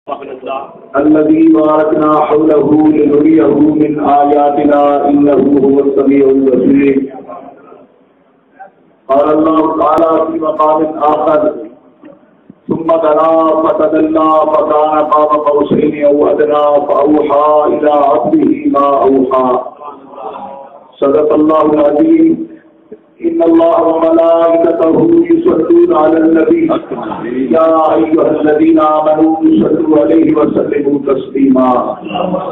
الذي باركنا حوله لنريه من آياتنا إنه هو السميع البصير. قال الله تعالى في مقام آخر: ثم دنا فتدلى فكان قاب قوسين أو أدنى فأوحى إلى عبده ما أوحى. صدق الله العظيم. إن الله وملائكته يصلون على النبي يا أيها الذين آمنوا صلوا عليه وسلموا تسليما.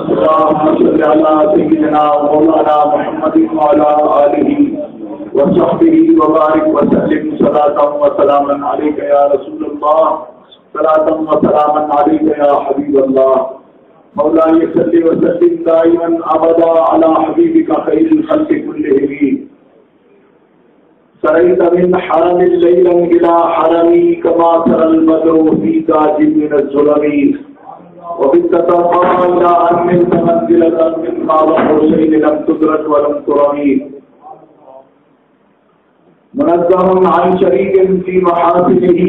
اللهم صل على سيدنا مولانا محمد وعلى آله وصحبه وبارك وسلم صلاة وسلاما عليك يا رسول الله، صلاة وسلاما عليك يا حبيب الله. مولاي صل وسلم دائما أبدا على حبيبك خير الخلق كلهم. سريت من حرم ليلا إلى حرمي كما ترى البدر في تاج من الظلم، وبت ترقى إلى أن نلت منزلة من قاب قوسين لم تدرك ولم ترمي. منزه عن شريك في محاسنه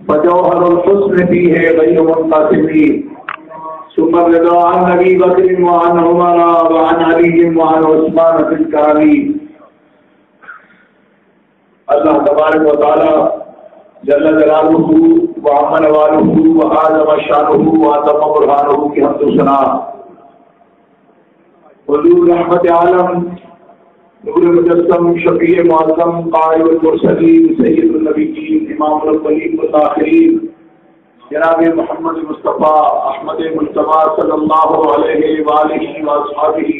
فجوهر الحسن فيه غير منقسم. ثم الرضا عن أبي بكر وعن عمر وعن علي وعن عثمان في الكرم. اللہ تبارک و تعالی جل جلالہ وعظم نوالہ وعظم شانہ وعظم برہانہ کی حمد و ثنا. حضور رحمت عالم، نور مجسم، شفیع معظم، قائد المرسلین، سید النبیین، امام الاولین والآخرین، جناب محمد مصطفیٰ احمد مجتبیٰ صلی اللہ علیہ وآلہ وآصحابہ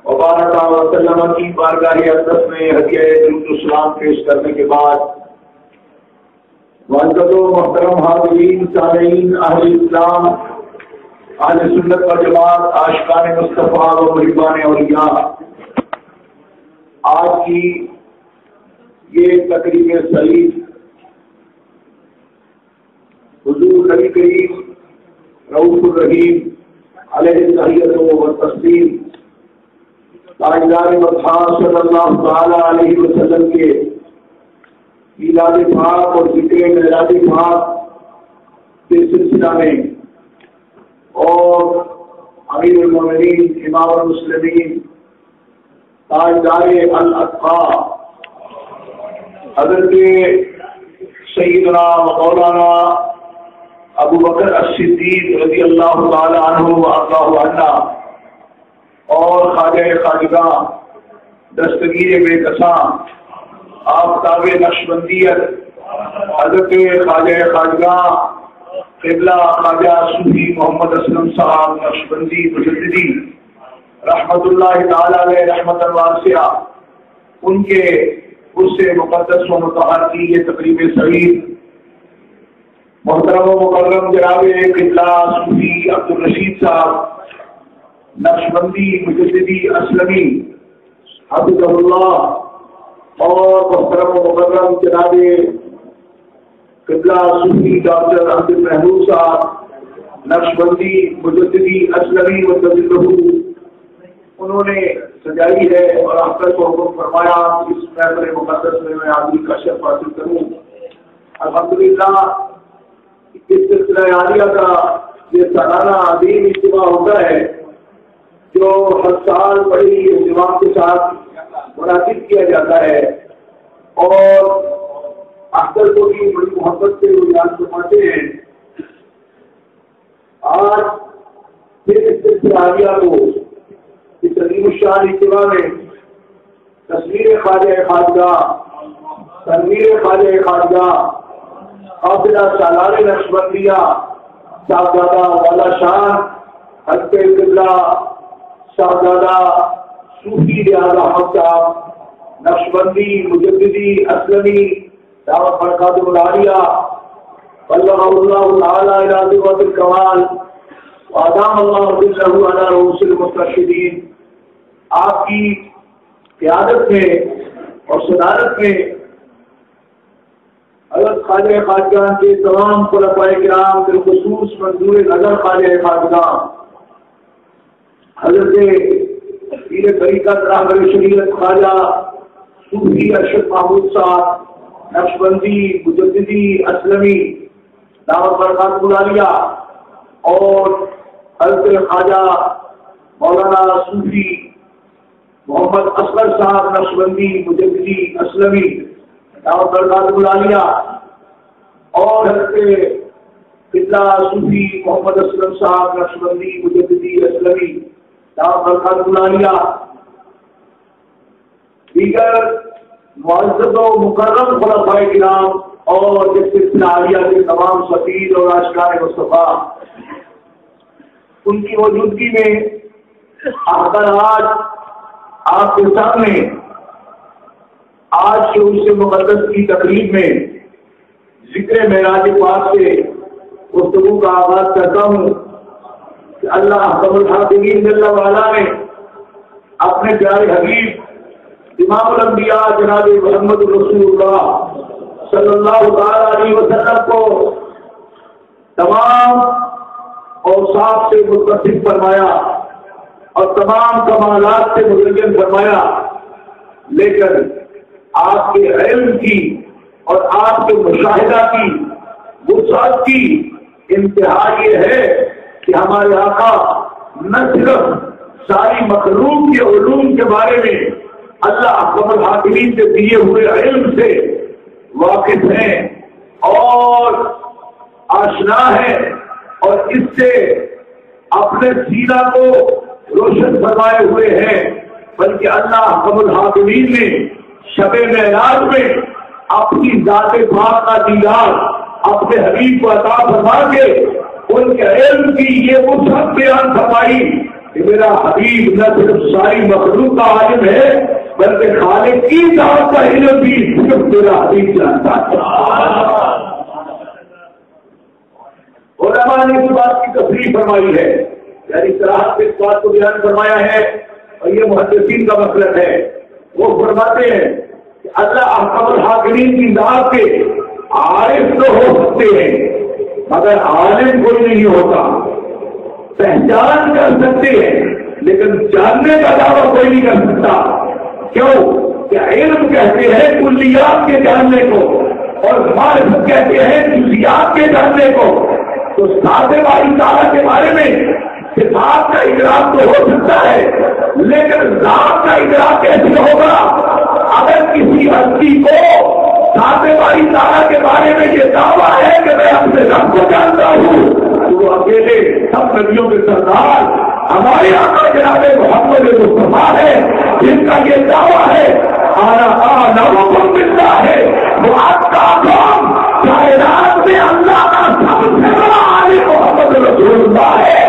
وبارک وسلم کی بارگاہ اقدس میں ہدیہ درود و سلام پیش کرنے کے بعد، معزز و محترم حاضرین، سامعین، اہل اسلام، اہل سنت و جماعت، عاشقان مصطفیٰ و محبان اولیاء، آج کی یہ تقریب سعید حضور نبی کریم رؤوف الرحیم علیہ التحیۃ و تسلیم تاجدار مدحہ صلی اللہ تعالی علیہ وسلم کے میلاد پاک اور ذکر معراج پاک کے سلسلہ میں، اور امیر المومنین امام المسلمین تاجدار الاتقیٰ حضرت سیدنا مولانا ابو بکر الصدیق رضی اللہ تعالی عنہ وارضاہ عنہ اور خواجہ خواجگاہ دستگیر بے کساں آفتاب نقشبندیت حضرت خواجہ خواجگاہ قبلہ خواجہ صوفی محمد اسلم صاحب نقشبندی مجددی رحمت اللہ تعالی علیہ رحمت واسعہ، ان کے اس سے مقدس و مطہر کی یہ تقریب سعید محترم و مکرم جناب قبلہ صوفی عبدالرشید صاحب نقشبندی مجددی اسلمی حفظہ اللہ، اور محترم و مکرم جناب قبلہ صوفی ڈاکٹر عبد المحمود صاحب نقشبندی مجددی اسلمی متضلہ، انہوں نے سجائی ہے اور آپ کو حکم فرمایا اس محفل مقدس میں حاضری کا شرف حاصل کروں. الحمدللہ اس سلسلہ عالیہ کا یہ سالانہ عظیم اجتماع ہوتا ہے جو ہر سال بڑی اہتمام کے ساتھ منعقد کیا جاتا ہے، اور اختر کو بھی بڑی محبت سے وہ یاد فرماتے ہیں. آج پھر اس سلسلہ عالیہ کو اس عظیم الشان اجتماع میں تصویر خواجہ خواجگاہ، تنویر خواجہ خواجگاہ، قافلہ سالار نقشبندیہ صاحبزادہ والا شان حضرت قبلہ صاحبزادہ صوفی لہذا احمد صاحب نقشبندی مجددی اسلمی دعوت برکات العالیہ بلغ اللہ تعالی الی ذروۃ الکمال وادام اللہ ظلہ علی رؤوس المسترشدین. آپ کی قیادت میں اور صدارت میں حضرت خواجہ خواجگاہ کے تمام خلفائے کرام بالخصوص منظور نظر خواجہ خواجگاہ حضرت پیر طریقت راہبر شریعت خواجہ صوفی ارشد محمود صاحب نقشبندی مجددی اسلمی دعوت برکات العالیہ اور حضرت خواجہ مولانا صوفی محمد اصغر صاحب نقشبندی مجددی اسلمی دعوت برکات العالیہ اور حضرت قبلہ صوفی محمد اسلم صاحب نقشبندی مجددی اسلمی دعوت برکات العالیہ، دیگر معزز و مکرم خلفائے کرام اور اس سلسلہ عالیہ کے تمام سفیر اور عاشقان مصطفیٰ، ان کی موجودگی میں آج آپ کے سامنے آج کے عرس مقدس کی تقریب میں ذکر معراج پاک سے گفتگو کا آغاز کرتا ہوں کہ اللہ احکم الحاکمین جل وعلا نے اپنے پیارے حبیب امام الانبیاء جناب محمد رسول اللہ صلی اللہ علیہ وسلم کو تمام اوصاف سے متصف فرمایا اور تمام کمالات سے مزین فرمایا، لیکن آپ کے علم کی اور آپ کے مشاہدہ کی وسعت کی انتہا یہ ہے کہ ہمارے آقا نہ صرف ساری مخلوق کے علوم کے بارے میں اللہ احکم الحاکمین سے دیے ہوئے علم سے واقف ہیں اور آشنا ہیں اور اس سے اپنے سینہ کو روشن فرمائے ہوئے ہیں، بلکہ اللہ احکم الحاکمین نے شب معراج میں اپنی ذات پاک کا دیدار اپنے حبیب کو عطا فرما کے ان کے علم کی یہ وسعت بیان فرمائی کہ میرا حبیب نہ صرف ساری مخلوق کا عالم ہے بلکہ خالق کی ذات کا علم بھی صرف میرا حبیب جانتا ہے۔ علماء نے اس بات کی تصریح فرمائی ہے، یعنی صراحت سے اس بات کو بیان فرمایا ہے اور یہ محدثین کا مطلب ہے، وہ فرماتے ہیں کہ اللہ احکم الحاکمین کی ذات کے عارف تو ہو سکتے ہیں مگر عالم کوئی نہیں ہوتا، پہچان کر سکتے ہیں لیکن جاننے کا دعویٰ کوئی نہیں کر سکتا۔ کیوں کہ علم کہتے ہیں کلیات کے جاننے کو اور معرفت کہتے ہیں جزیات کے جاننے کو، تو ذات باری تعالیٰ کے بارے میں صفات کا ادراک تو ہو سکتا ہے لیکن ذات کا ادراک کیسے ہوگا؟ اگر کسی ہستی کو ذات باری تعالیٰ کے بارے میں یہ دعویٰ ہے کہ میں اپنے رب کو جانتا ہوں تو وہ اکیلے سب نبیوں کے سردار ہمارے آقا جناب محمد مصطفیٰ ہے جن کا یہ دعویٰ ہے ملتا ہے، وہ آپ کا کام کائنات میں اللہ کا سب سے بڑا عالم محمد رسول اللہ ہے،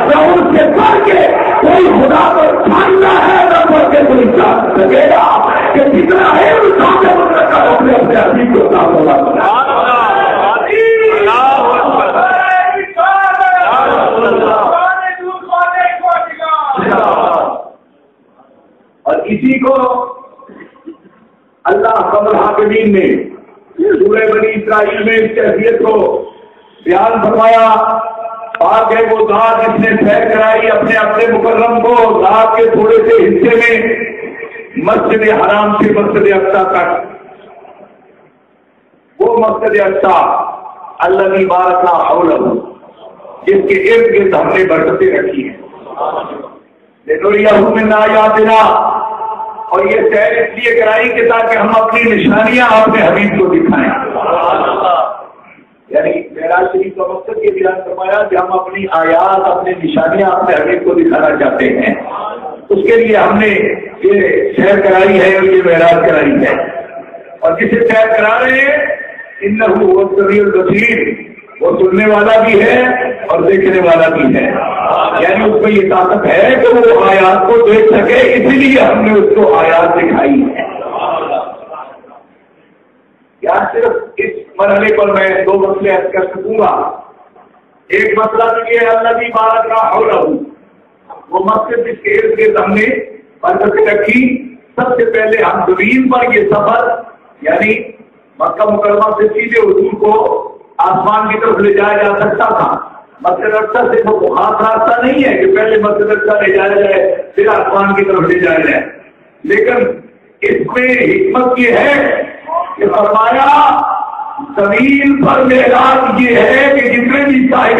نہ ان سے پڑھ کے کوئی خدا کو جاننا ہے نہ پڑھ کے کوئی جان سکے گا کہ جتنا ہے اس کا مطلب اپنے اپنے عزیز کو کام ہوگا۔ اور اسی کو اللہ احکم الحاکمین نے سورہ بنی اسرائیل میں اس کیفیت کو بیان فرمایا، پاک ہے وہ ذات جس نے سیر کرائی اپنے اپنے مکرم کو ذات کے تھوڑے سے حصے میں مسجد حرام سے مسجد اقصی تک، وہ مسجد اقصی الذی بارکنا حولہ جس کے ارد گرد ہم نے برکتیں رکھی ہیں، لنریہ من آیاتنا، اور یہ سیر اس لیے کرائی کہ تاکہ ہم اپنی نشانیاں اپنے حبیب کو دکھائیں۔ یعنی معراج شریف کا مقصد یہ بیان فرمایا کہ ہم اپنی آیات اپنی نشانیاں اپنے حبیب کو دکھانا چاہتے ہیں، اس کے لیے ہم نے یہ سیر کرائی ہے اور یہ معراج کرائی ہے، اور جسے سیر کرا رہے ہیں انہ هو السمیع البصیر، وہ سننے والا بھی ہے اور دیکھنے والا بھی ہے، یعنی اس میں یہ طاقت ہے کہ وہ آیات کو دیکھ سکے، اسی لیے ہم نے اس کو آیات دکھائی ہے۔ یا صرف اس مرحلے پر میں دو مسئلے عرض کر سکوں گا۔ ایک مسئلہ تو یہ اللہ کی بارک کا حولہ، وہ مسجد جس کے ارد گرد ہم نے برکتیں رکھی، سب سے پہلے ہم زمین پر یہ سفر یعنی مکہ مکرمہ سے سیدھے حضور کو آسمان کی طرف لے جایا جا سکتا تھا، مسجد اقصی سے وہ خاص راستہ نہیں ہے کہ پہلے مسجد اقصی لے جایا جائے پھر آسمان کی طرف لے جایا جائے، لیکن اس میں حکمت یہ ہے کہ فرمایا زمین پر معراج یہ ہے کہ جتنے بھی صاحب